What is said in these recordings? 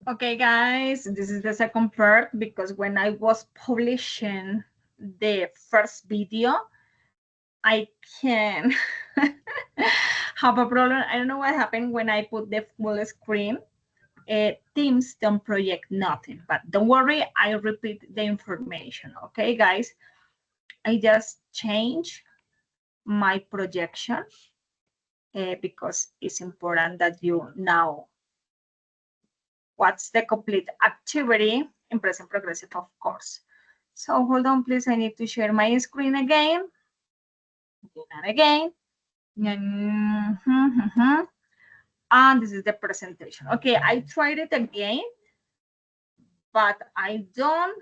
Okay, guys, this is the second part because when I was publishing the first video, I can have a problem. I don't know what happened when I put the full screen. Teams don't project nothing, but don't worry, I repeat the information. Okay, guys, I just change my projection because it's important that you know what's the complete activity in present progressive, of course. So hold on, please. I need to share my screen again and again. And this is the presentation. Okay, I tried it again, but I don't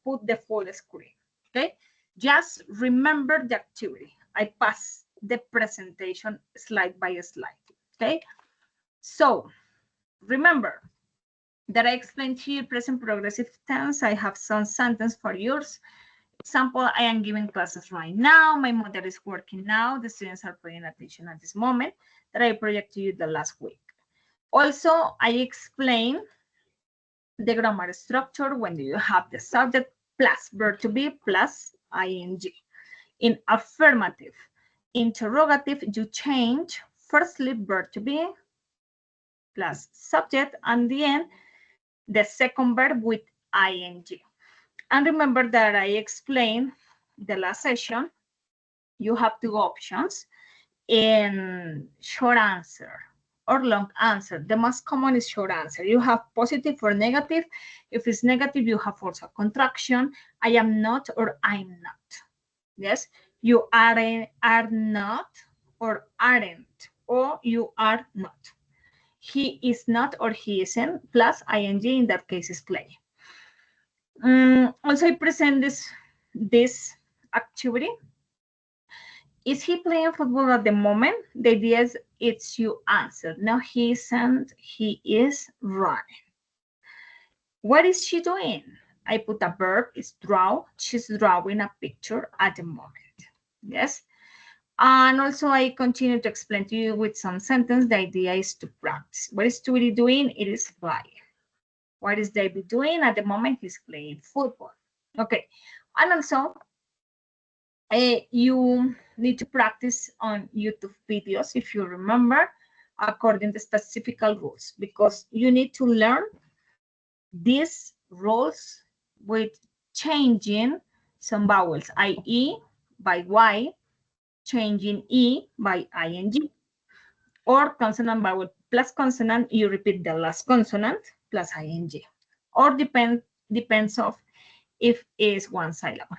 put the full screen. Okay, just remember the activity. I pass the presentation slide by slide. Okay, so remember that I explained here present progressive tense. I have some sentence for yours. Example, I am giving classes right now. My mother is working now. The students are paying attention at this moment that I project to you the last week. Also, I explain the grammar structure when you have the subject plus verb to be plus ing. In affirmative, interrogative, you change firstly verb to be plus subject and the end the second verb with ing. And remember that I explained the last session, you have two options in short answer or long answer. The most common is short answer. You have positive or negative. If it's negative, you have also a contraction. I am not or I'm not. Yes, you are not or aren't, or you are not. He is not or he isn't, plus ing, in that case is play. Also, I present this activity. Is he playing football at the moment? The idea is it's you answer. No, he isn't. He is running. What is she doing? I put a verb, is draw. She's drawing a picture at the moment. Yes. And also I continue to explain to you with some sentence. The idea is to practice. What is Tweety doing? It is flying. What is David doing? At the moment, he's playing football. Okay. And also, you need to practice on YouTube videos, if you remember, according to specific rules, because you need to learn these rules with changing some vowels, i.e. by Y, changing E by ing, or consonant vowel plus consonant, you repeat the last consonant plus ing, or depends of if is one syllable.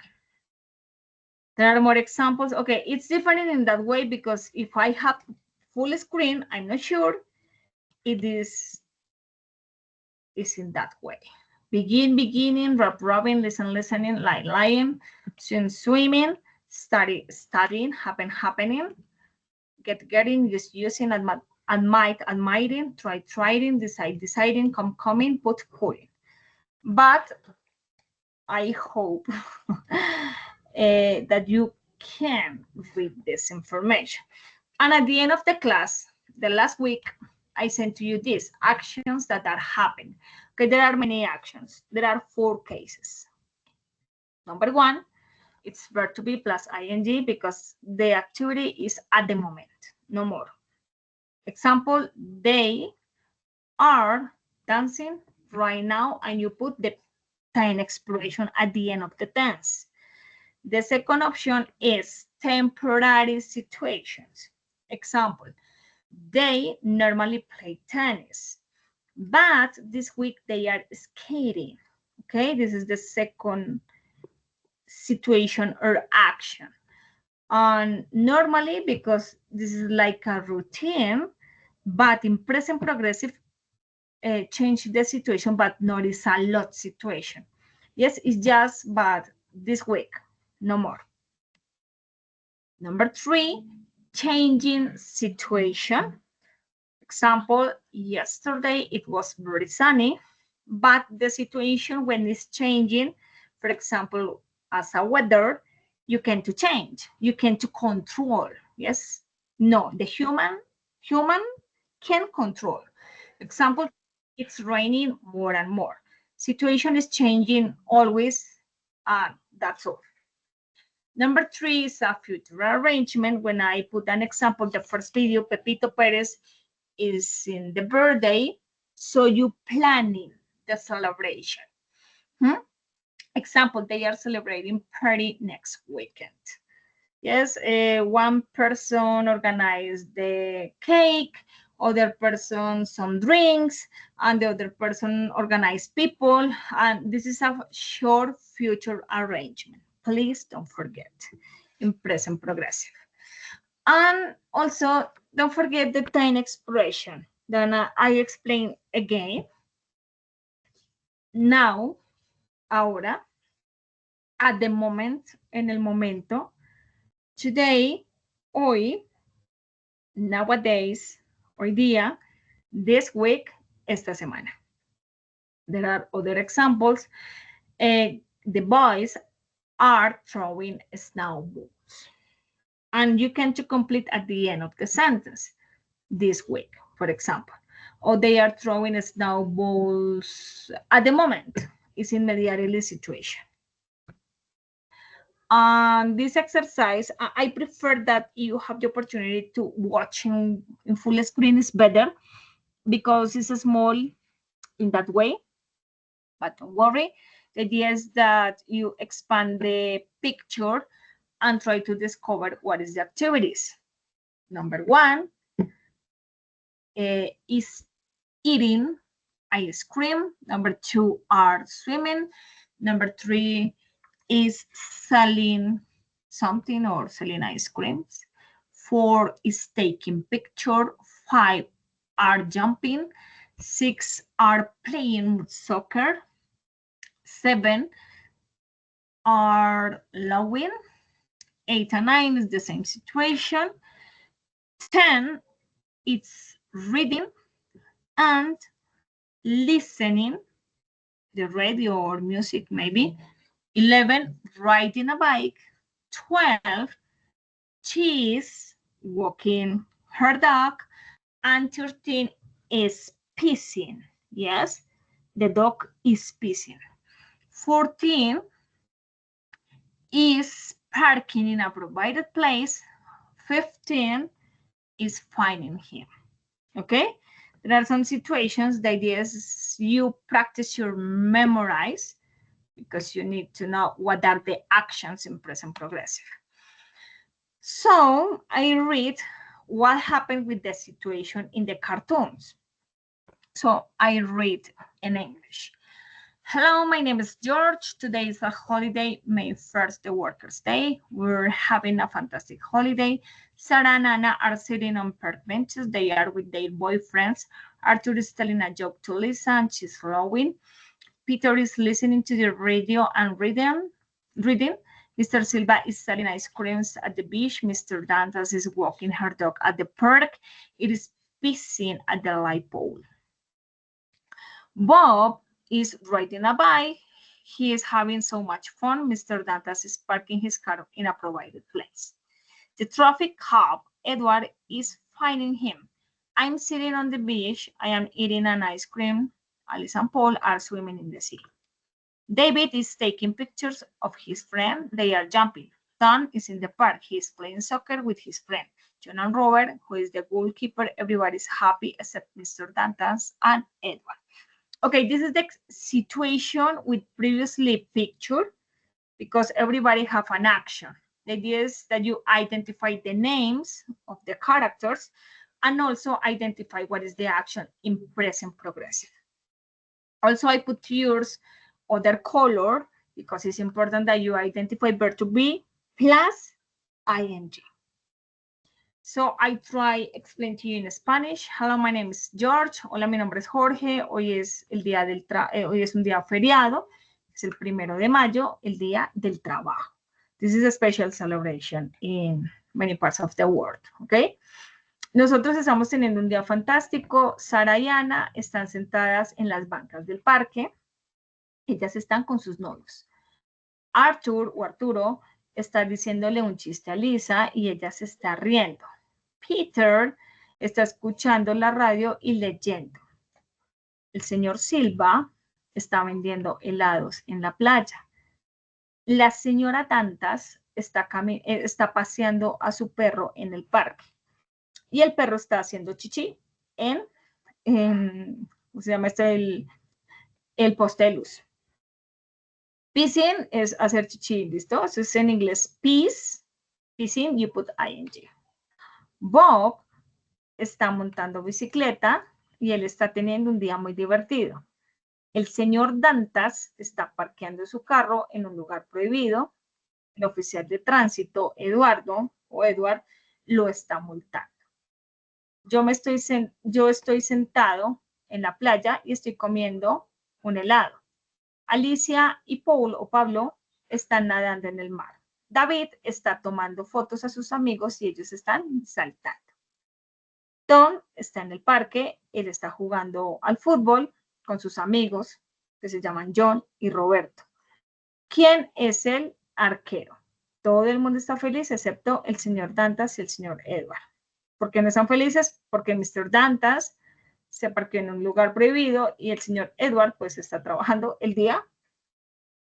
There are more examples. Okay, it's different in that way because if I have full screen, I'm not sure it is in that way. Begin, beginning, rub, rubbing, listen, listening, lie, lying, swim, swimming, study, studying, happen, happening, get, getting, use, using, admit, admiring, try, trying, decide, deciding, come, coming, put, putting. But I hope that you can read this information. And at the end of the class, the last week, I sent to you these actions that are happening. Okay, there are many actions. There are 4 cases. Number 1, it's verb to be plus ing because the activity is at the moment, no more. Example, they are dancing right now, and you put the time expiration at the end of the tense. The second option is temporary situations. Example, they normally play tennis, but this week they are skating. Okay, this is the second situation or action. And normally, because this is like a routine, but in present progressive, change the situation, but not is a lot situation. Yes, it's just, but this week, no more. Number 3, changing situation. Example, yesterday it was very sunny, but the situation when it's changing, for example, as a weather, you can to change, you can to control. Yes, no, the human can control. Example, it's raining more and more. Situation is changing always, that's all. Number 3 is a future arrangement. When I put an example, the first video, Pepito Perez is in the birthday, so you planning the celebration. Example, they are celebrating party next weekend. Yes, one person organized the cake, other person some drinks, and the other person organized people. And this is a short future arrangement. Please don't forget in present progressive. And also, don't forget the time expression. Then I explain again. Now, ahora, at the moment, en el momento, today, hoy, nowadays, hoy día, this week, esta semana. There are other examples. The boys are throwing snowballs. And you can to complete at the end of the sentence, this week, for example. Or they are throwing snowballs at the moment. It's immediately situation. This exercise, I prefer that you have the opportunity to watch in full screen is better because it's small in that way, but don't worry. The idea is that you expand the picture and try to discover what is the activities. Number 1 is eating ice cream. Number 2 are swimming. Number 3 is selling something or selling ice creams. 4 is taking picture. 5 are jumping. 6 are playing soccer. 7 are laughing. 8 and 9 is the same situation. 10 it's reading and listening the radio or music maybe. 11 riding a bike. 12 she is walking her dog. And 13 is pissing. Yes, the dog is pissing. 14 is parking in a provided place. 15 is finding him. Okay, there are some situations. The idea is you practice your memorize because you need to know what are the actions in present progressive. So I read what happened with the situation in the cartoons. So I read in English. Hello, my name is George. Today is a holiday, May 1st, the Workers' Day. We're having a fantastic holiday. Sarah and Anna are sitting on park benches. They are with their boyfriends. Arthur is telling a joke to Lisa and she's flowing. Peter is listening to the radio and reading. Mr. Silva is selling ice creams at the beach. Mr. Dantas is walking her dog at the park. It is pissing at the light pole. Bob is riding a bike. He is having so much fun. Mr. Dantas is parking his car in a provided place. The traffic cop, Edward, is finding him. I'm sitting on the beach. I am eating an ice cream. Alice and Paul are swimming in the sea. David is taking pictures of his friend. They are jumping. Don is in the park. He is playing soccer with his friend. John and Robert, who is the goalkeeper, everybody is happy except Mr. Dantas and Edward. Okay, this is the situation with previously picture because everybody have an action. The idea is that you identify the names of the characters and also identify what is the action in present progressive. Also, I put yours other color because it's important that you identify verb to be plus ing. So I try explain to you in Spanish. Hello, my name is George. Hola, mi nombre es Jorge. Hoy es el día hoy es un día feriado. Es el 1 de mayo, el día del trabajo. This is a special celebration in many parts of the world. Okay. Nosotros estamos teniendo un día fantástico. Sara y Ana están sentadas en las bancas del parque. Ellas están con sus novios. Arthur o Arturo está diciéndole un chiste a Lisa y ella se está riendo. Peter está escuchando la radio y leyendo. El señor Silva está vendiendo helados en la playa. La señora Dantas está paseando a su perro en el parque. Y el perro está haciendo chichi ¿cómo se llama este? El poste de luz. Pissing es hacer chichi, ¿listo? Eso es en inglés piss. Pissing, you put ing. Bob está montando bicicleta y él está teniendo un día muy divertido. El señor Dantas está parqueando su carro en un lugar prohibido. El oficial de tránsito, Eduardo o Edward, lo está multando. Yo estoy sentado en la playa y estoy comiendo un helado. Alicia y Paul o Pablo están nadando en el mar. David está tomando fotos a sus amigos y ellos están saltando. Tom está en el parque, él está jugando al fútbol con sus amigos que se llaman John y Roberto. ¿Quién es el arquero? Todo el mundo está feliz excepto el señor Dantas y el señor Edward. ¿Por qué no están felices? Porque Mr. Dantas se parqueó en un lugar prohibido y el señor Edward pues está trabajando el día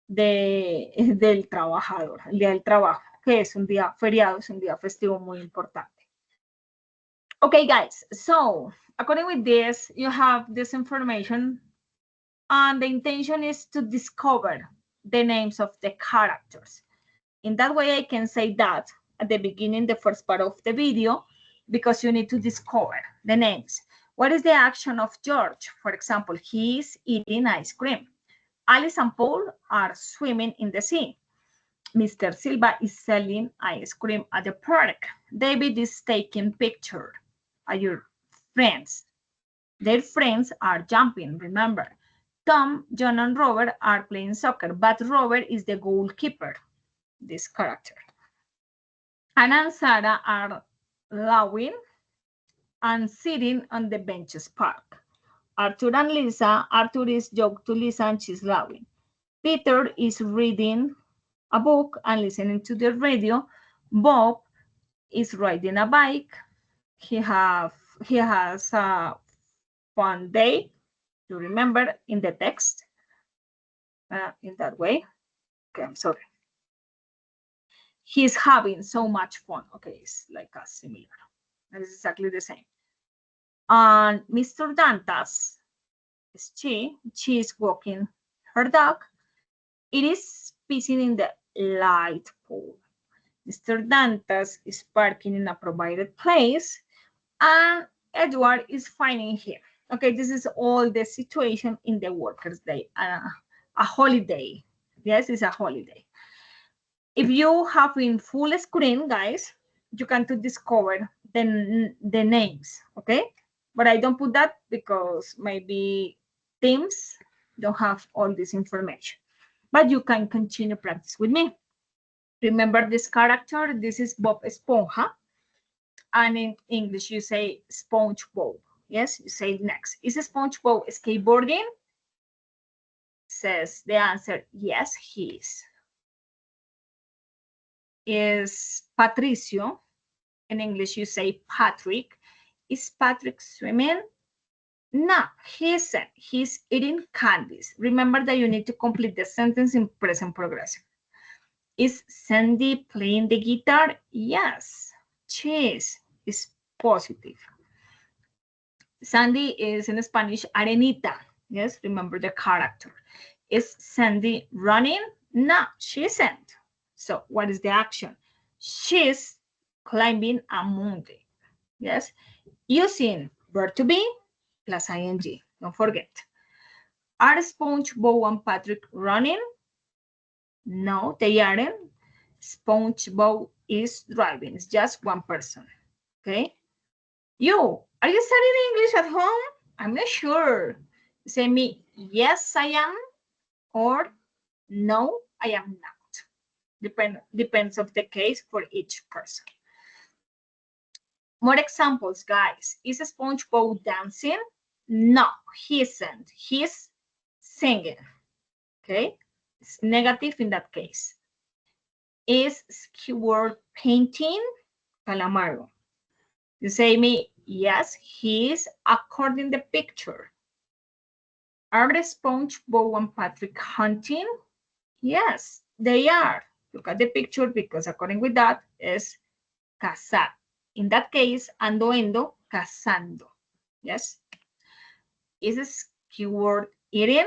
del trabajador, el día del trabajo, que es un día feriado, es un día festivo muy importante. Okay, guys, so according with this, you have this information and the intention is to discover the names of the characters. In that way, I can say that at the beginning, the first part of the video, because you need to discover the names. What is the action of George? For example, he is eating ice cream. Alice and Paul are swimming in the sea. Mr. Silva is selling ice cream at the park. David is taking pictures of your friends. Their friends are jumping, remember. Tom, John, and Robert are playing soccer, but Robert is the goalkeeper, this character. Anna and Sarah are laughing and sitting on the benches park. Arthur and Lisa, Arthur is joking to Lisa and she's laughing. Peter is reading a book and listening to the radio. Bob is riding a bike. He has a fun day. You remember in the text, in that way. Okay, I'm sorry. He's having so much fun. Okay, it's like a similar. It's exactly the same. And Mr. Dantas, she is walking her dog. It is pissing in the light pool. Mr. Dantas is parking in a provided place, and Edward is finding him. Okay, this is all the situation in the workers' day, a holiday. Yes, it's a holiday. If you have in full screen, guys, you can discover the names, okay? But I don't put that because maybe Teams don't have all this information. But you can continue practice with me. Remember this character, this is Bob Esponja. And in English, you say SpongeBob. Yes, you say next. Is SpongeBob skateboarding? Says the answer, yes, he is. Is Patricio? In English, you say Patrick. Is Patrick swimming? No, he isn't. He's eating candies. Remember that you need to complete the sentence in present progressive. Is Sandy playing the guitar? Yes, she is positive. Sandy is in Spanish, Arenita. Yes, remember the character. Is Sandy running? No, she isn't. So what is the action? She's climbing a mountain. Yes, using verb to be plus ing. Don't forget. Are SpongeBob and Patrick running? No, they aren't. SpongeBob is driving. It's just one person. Okay. Are you studying English at home? I'm not sure. Say me, yes, I am, or no, I am not. Depends of the case for each person. More examples, guys. Is SpongeBob dancing? No, he isn't. He's singing. Okay, it's negative in that case. Is Squidward painting? Calamaro. You say me, yes, he is according the picture. Are SpongeBob and Patrick hunting? Yes, they are. Look at the picture because according with that is cazar. In that case, ando, cazando. Yes. Is Squidward eating?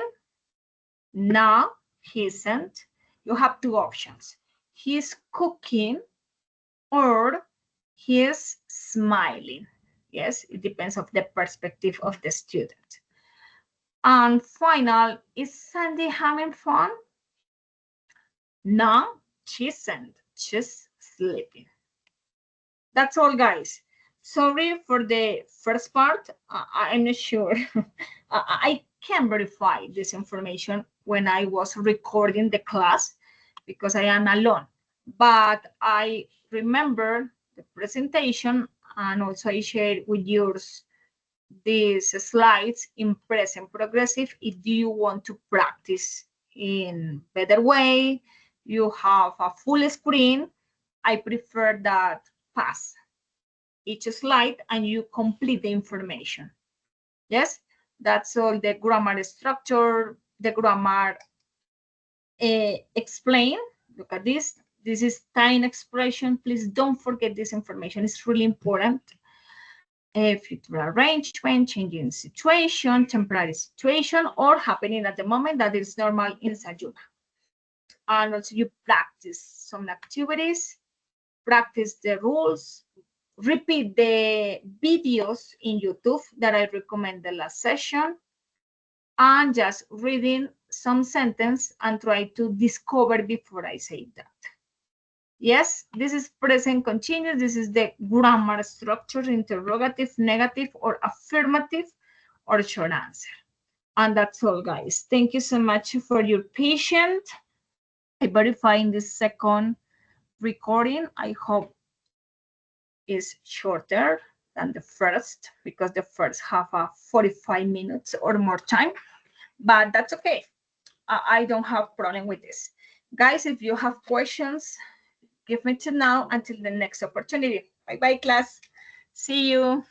No, he isn't. You have two options. He's cooking or he's smiling. Yes, it depends of the perspective of the student. And final, is Sandy having fun? No, she isn't. She's sleeping. That's all, guys. Sorry for the first part. I'm not sure. I can verify this information when I was recording the class because I am alone. But I remember the presentation and also I shared with yours these slides in present progressive if you want to practice in better way. You have a full screen. I prefer that pass each slide and you complete the information. Yes, that's all the grammar structure, the grammar explain. Look at this. This is time expression. Please don't forget this information. It's really important. Future arrangement, changing situation, temporary situation, or happening at the moment that is normal in Sayuna. And also you practice some activities, practice the rules, repeat the videos in YouTube that I recommend the last session, and just reading some sentence and try to discover before I say that. Yes, this is present continuous. This is the grammar structure, interrogative, negative, or affirmative, or short answer. And that's all, guys. Thank you so much for your patience. I verify in this second recording. I hope is shorter than the first because the first have a 45 minutes or more time, but that's okay. I don't have problem with this. Guys, if you have questions, give me to now until the next opportunity. Bye-bye, class. See you.